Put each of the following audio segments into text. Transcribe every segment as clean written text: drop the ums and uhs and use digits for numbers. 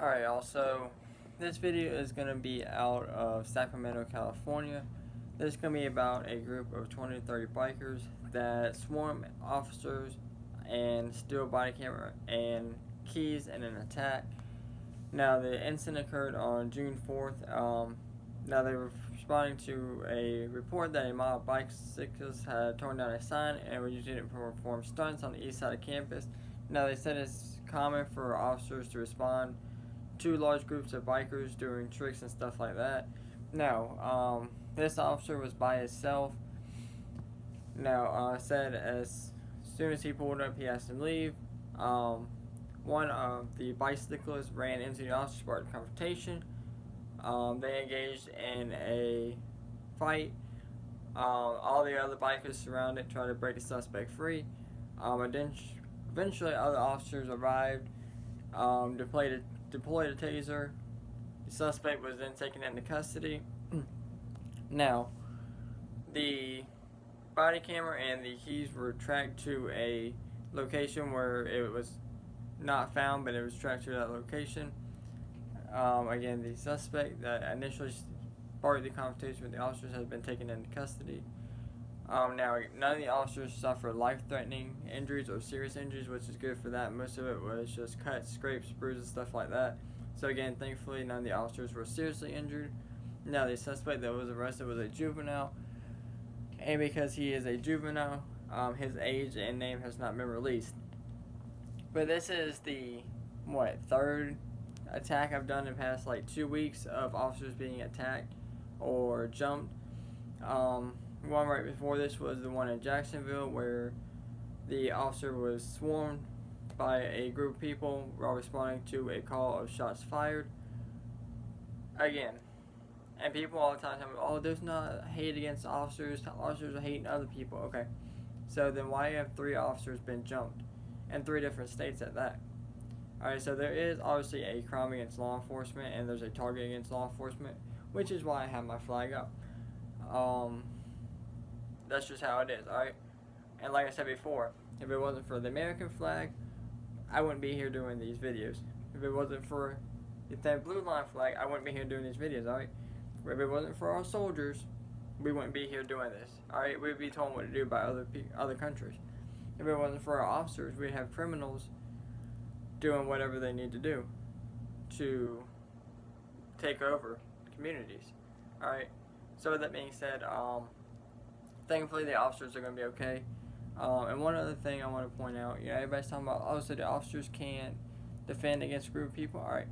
Alright, also, this video is going to be out of Sacramento, California. This is going to be about a group of 20 to 30 bikers that swarm officers and steal body camera and keys in an attack. Now, the incident occurred on June 4th. Now, they were responding to a report that a mob of bicyclists had torn down a sign and were using it to perform stunts on the east side of campus. Now, they said it's common for officers to respond to large groups of bikers doing tricks and stuff like that. Now, this officer was by himself. Now, said as soon as he pulled up, he asked him to leave. One of the bicyclists ran into the officer, sparked a confrontation. They engaged in a fight. All the other bikers surrounded, tried to break the suspect free. Eventually, other officers arrived, deployed a taser. The suspect was then taken into custody. Now, the body camera and the keys were tracked to a location where it was not found, but it was tracked to that location. Again, the suspect that initially sparked the confrontation with the officers has been taken into custody. Now, none of the officers suffered life-threatening injuries or serious injuries, which is good for that. Most of it was just cuts, scrapes, bruises, stuff like that. So again, thankfully, none of the officers were seriously injured. Now, the suspect that was arrested was a juvenile, and because he is a juvenile, his age and name has not been released. But this is the, third attack I've done in the past, 2 weeks of officers being attacked or jumped. One right before this was the one in Jacksonville where the officer was swarmed by a group of people while responding to a call of shots fired. Again, and people all the time tell me, oh, there's not hate against officers are hating other people. Okay, so then why have 3 officers been jumped in 3 different states at that? Alright, so there is obviously a crime against law enforcement and there's a target against law enforcement, which is why I have my flag up. That's just how it is, alright? And like I said before, if it wasn't for the American flag, I wouldn't be here doing these videos. If it wasn't for that blue line flag, I wouldn't be here doing these videos, alright? If it wasn't for our soldiers, we wouldn't be here doing this, alright? We'd be told what to do by other countries. If it wasn't for our officers, we'd have criminals doing whatever they need to do to take over communities, alright? So with that being said, thankfully the officers are going to be okay. And one other thing I want to point out, everybody's talking about, so the officers can't defend against a group of people. Alright,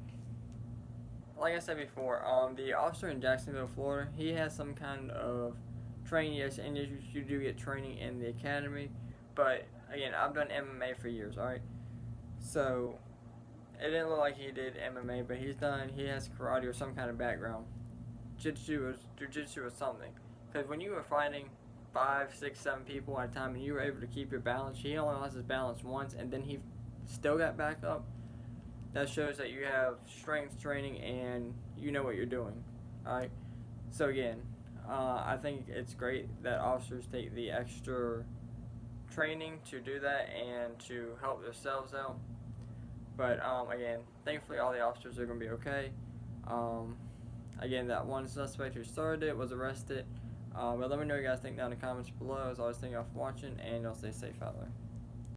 like I said before, the officer in Jacksonville, Florida, he has some kind of training. Yes, and you do get training in the academy, but again, I've done MMA for years, alright? So, it didn't look like he did MMA, but he has karate or some kind of background. Jiu-jitsu or something. Because when you were fighting 5, 6, 7 people at a time and you were able to keep your balance, he only lost his balance once and then he still got back up. That shows that you have strength training and you know what you're doing. Alright? So again, I think it's great that officers take the extra training to do that and to help themselves out. But again, thankfully all the officers are going to be okay. Again, that one suspect who started it was arrested. But let me know what you guys think down in the comments below. As always, thank y'all for watching, and y'all stay safe out there.